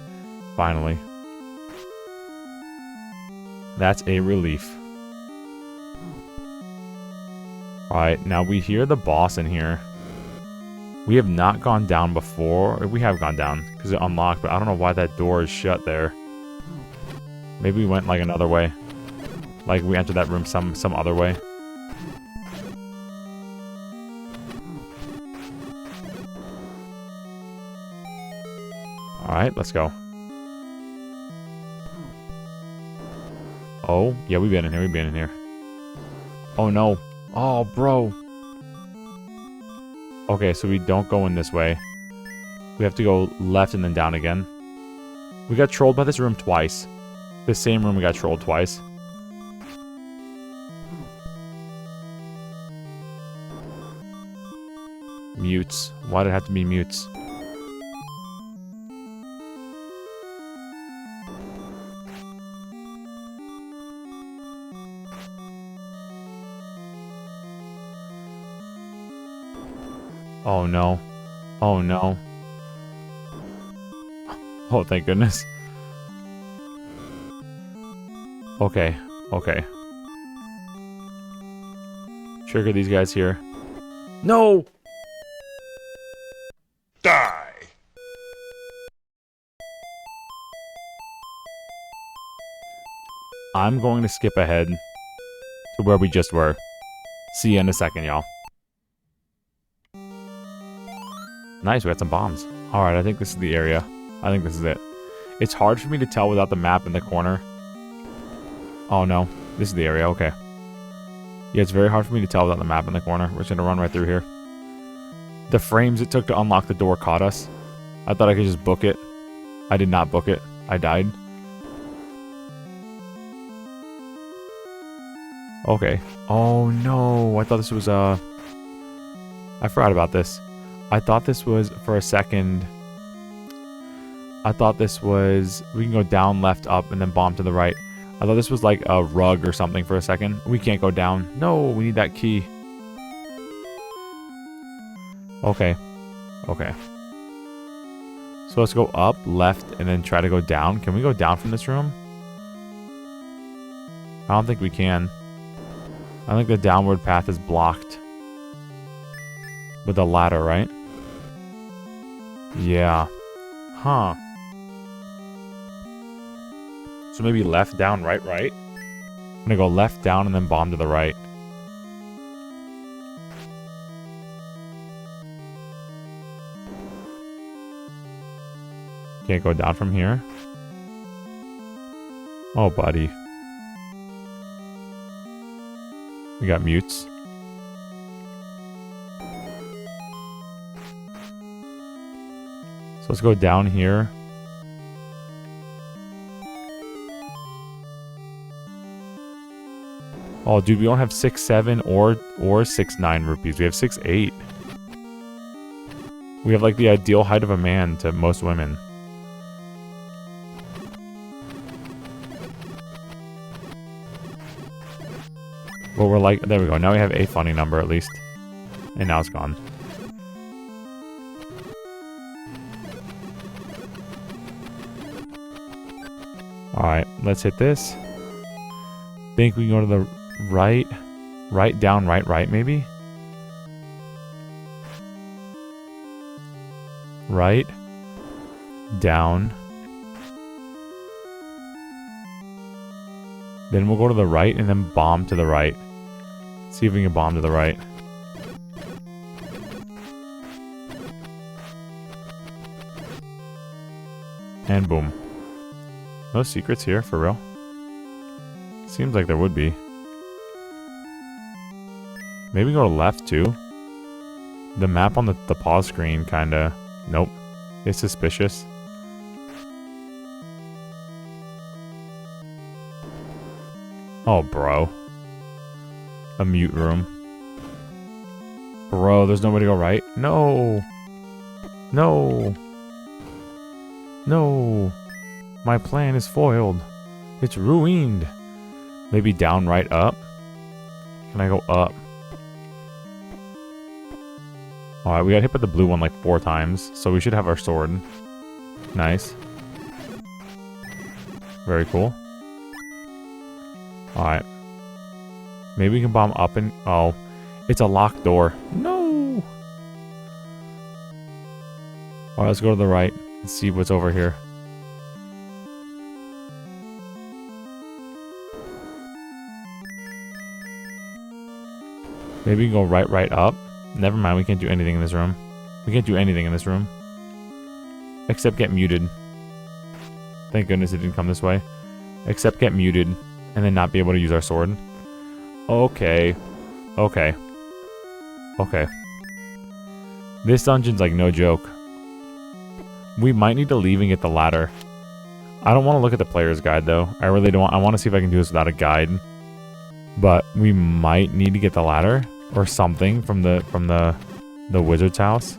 Finally. That's a relief. Alright, now we hear the boss in here. We have not gone down before. We have gone down, because it unlocked, but I don't know why that door is shut there. Maybe we went like another way. Like we entered that room some other way. Alright, let's go. Oh, yeah, we've been in here. Oh no. Oh, bro. Okay, so we don't go in this way. We have to go left and then down again. We got trolled by this room twice. The same room we got trolled twice. mutes? Why did it have to be mutes? Oh no. Oh no. Oh, thank goodness. Okay. Okay. Trigger these guys here. No! Die! I'm going to skip ahead to where we just were. See you in a second, y'all. Nice, we got some bombs. Alright, I think this is the area. I think this is it. It's hard for me to tell without the map in the corner. Oh no, this is the area, okay. Yeah, it's very hard for me to tell without the map in the corner. We're just gonna run right through here. The frames it took to unlock the door caught us. I thought I could just book it. I did not book it. I died. Okay. Oh no, I thought this was I forgot about this. I thought this was, for a second, I thought this was, we can go down, left, up, and then bomb to the right. I thought this was like a rug or something for a second. We can't go down. No, we need that key. Okay. Okay. So let's go up, left, and then try to go down. Can we go down from this room? I don't think we can. I think the downward path is blocked with a ladder, right? Yeah. Huh. So maybe left, down, right, right? I'm gonna go left, down, and then bomb to the right. Can't go down from here. Oh, buddy. We got mutes. So let's go down here. Oh, dude, we don't have 6-7 or 6-9 rupees. We have 6-8. We have like the ideal height of a man to most women. But we're like, there we go. Now we have a funny number at least. And now it's gone. Alright, let's hit this. Think we can go to the right. Right, down, right, right, maybe? Right. Down. Then we'll go to the right and then bomb to the right. See if we can bomb to the right. And boom. No secrets here, for real? Seems like there would be. Maybe go left too. The map on the pause screen kinda... Nope. It's suspicious. Oh, bro. A mute room. Bro, there's nowhere to go right? No! No! No! My plan is foiled. It's ruined. Maybe down, right, up? Can I go up? Alright, we got hit by the blue one like 4 times, so we should have our sword. Nice. Very cool. Alright. Maybe we can bomb up and... Oh. It's a locked door. No! Alright, let's go to the right and see what's over here. Maybe we can go right, right, up. Never mind, we can't do anything in this room. We can't do anything in this room. Except get muted. Thank goodness it didn't come this way. Except get muted. And then not be able to use our sword. Okay. Okay. Okay. This dungeon's like no joke. We might need to leave and get the ladder. I don't want to look at the player's guide though. I really don't want... I want to see if I can do this without a guide. But we might need to get the ladder. Or something from the The wizard's house.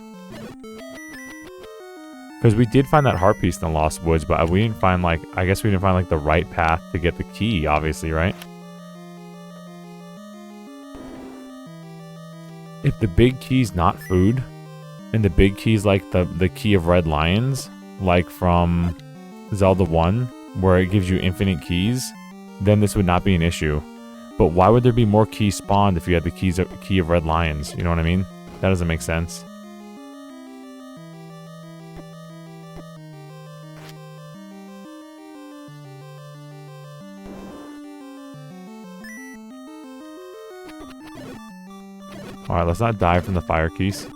Because we did find that heart piece in the Lost Woods, but we didn't find, like, I guess we didn't find, like, the right path to get the key, obviously, right? If the big key's not food, and the big key's like the key of Red Lions, like from Zelda 1, where it gives you infinite keys, then this would not be an issue. But why would there be more keys spawned if you had the key of Red Lions? You know what I mean? That doesn't make sense. Alright, let's not die from the fire keys.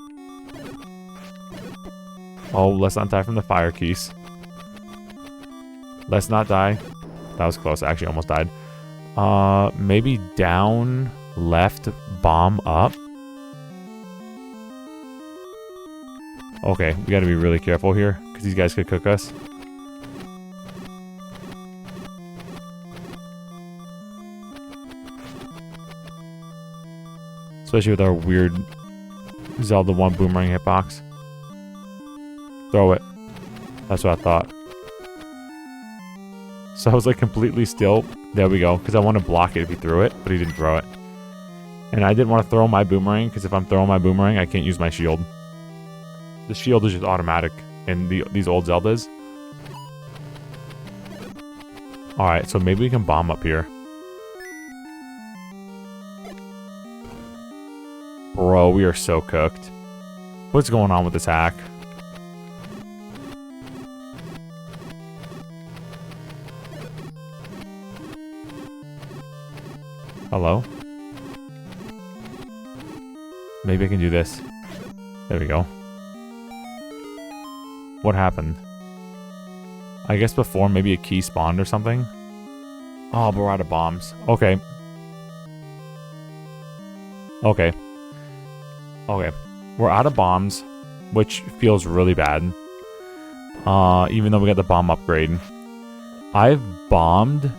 Oh, let's not die from the fire keys. Let's not die. That was close. I actually almost died. Maybe down, left, bomb up. Okay, we gotta be really careful here, because these guys could cook us. Especially with our weird Zelda 1 boomerang hitbox. Throw it. That's what I thought. So I was like completely still. There we go. Because I want to block it if he threw it, but he didn't throw it. And I didn't want to throw my boomerang, because if I'm throwing my boomerang, I can't use my shield. The shield is just automatic in these old Zeldas. Alright, so maybe we can bomb up here. Bro, we are so cooked. What's going on with this hack? Hello? Maybe I can do this. There we go. What happened? I guess before maybe a key spawned or something? Oh, but we're out of bombs. Okay. Okay. Okay. We're out of bombs, which feels really bad. Even though we got the bomb upgrade. I've bombed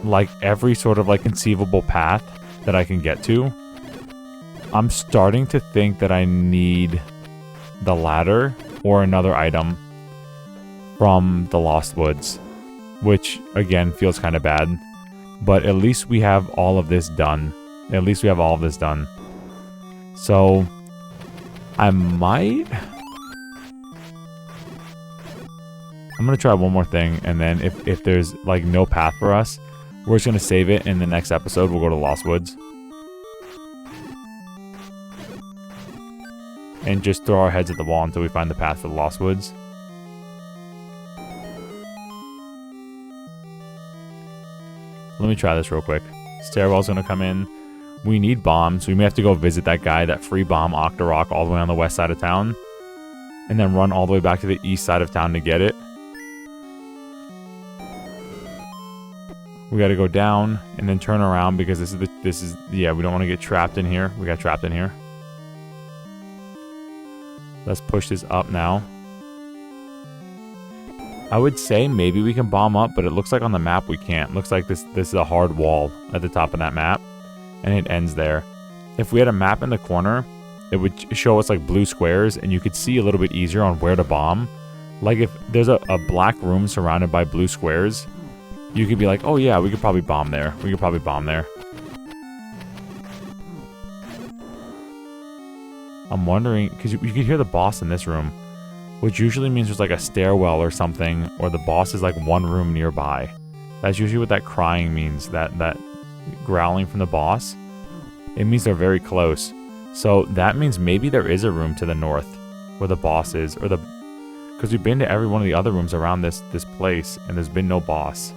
like every sort of like conceivable path that I can get to. I'm starting to think that I need the ladder or another item from the Lost Woods, which again feels kind of bad, but at least we have all of this done. At least we have all of this done. So I'm gonna try one more thing, and then if there's like no path for us, we're just gonna save it. In the next episode, we'll go to Lost Woods and just throw our heads at the wall until we find the path for the Lost Woods. Let me try this real quick. Stairwell's gonna come in. We need bombs. We may have to go visit that guy, that free bomb Octorok, all the way on the west side of town, and then run all the way back to the east side of town to get it. We got to go down and then turn around, because yeah, we don't want to get trapped in here. We got trapped in here. Let's push this up now. I would say maybe we can bomb up, but it looks like on the map we can't. Looks like this is a hard wall at the top of that map, and it ends there. If we had a map in the corner, it would show us like blue squares, and you could see a little bit easier on where to bomb. Like if there's a black room surrounded by blue squares, you could be like, oh yeah, we could probably bomb there. We could probably bomb there. I'm wondering, because you could hear the boss in this room, which usually means there's like a stairwell or something, or the boss is like one room nearby. That's usually what that crying means, that growling from the boss. It means they're very close. So that means maybe there is a room to the north where the boss is, or because we've been to every one of the other rooms around this place, and there's been no boss.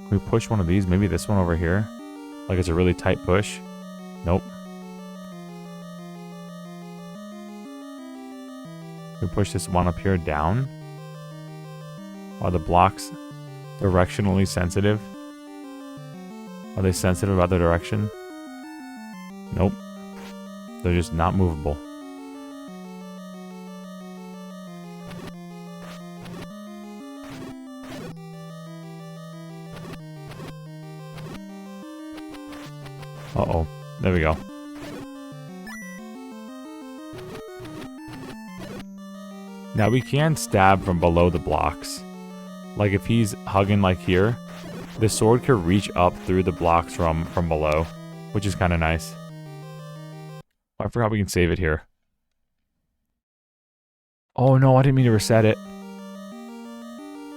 Can we push one of these? Maybe this one over here? Like it's a really tight push? Nope. Can we push this one up here down? Are the blocks directionally sensitive? Are they sensitive about the direction? Nope. They're just not movable. Uh-oh. There we go. Now we can stab from below the blocks. Like if he's hugging like here, the sword could reach up through the blocks from below, which is kind of nice. Oh, I forgot we can save it here. Oh no, I didn't mean to reset it.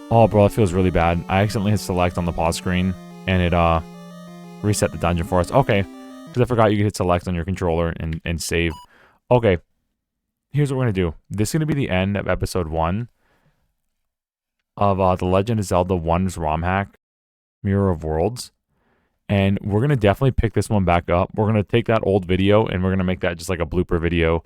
Oh bro, it feels really bad. I accidentally hit select on the pause screen and it reset the dungeon for us. Okay, because I forgot you could hit select on your controller and save. Okay, here's what we're going to do. This is going to be the end of episode 1 of The Legend of Zelda 1's ROM hack, Mirror of Worlds. And we're going to definitely pick this one back up. We're going to take that old video and we're going to make that just like a blooper video.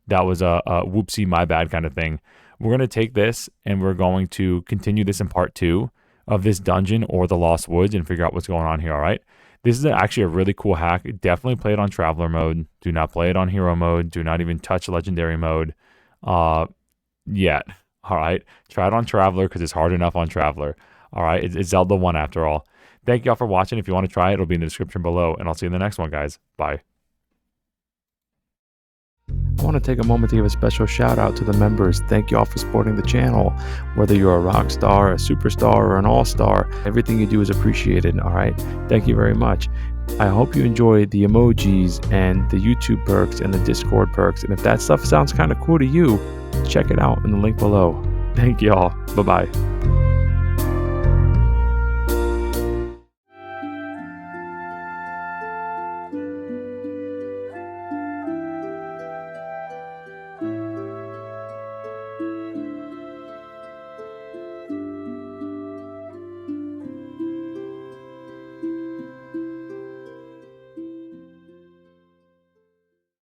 That was a whoopsie, my bad kind of thing. We're going to take this and we're going to continue this in part 2 of this dungeon or the Lost Woods and figure out what's going on here, all right? This is actually a really cool hack. Definitely play it on Traveler mode. Do not play it on Hero mode. Do not even touch Legendary mode yet, all right? Try it on Traveler because it's hard enough on Traveler, all right? It's Zelda 1 after all. Thank y'all for watching. If you want to try it, it'll be in the description below, and I'll see you in the next one, guys. Bye. I want to take a moment to give a special shout out to the members. Thank you all for supporting the channel. Whether you're a rock star, a superstar, or an all-star, everything you do is appreciated, all right? Thank you very much. I hope you enjoyed the emojis and the YouTube perks and the Discord perks. And if that stuff sounds kind of cool to you, check it out in the link below. Thank you all. Bye-bye.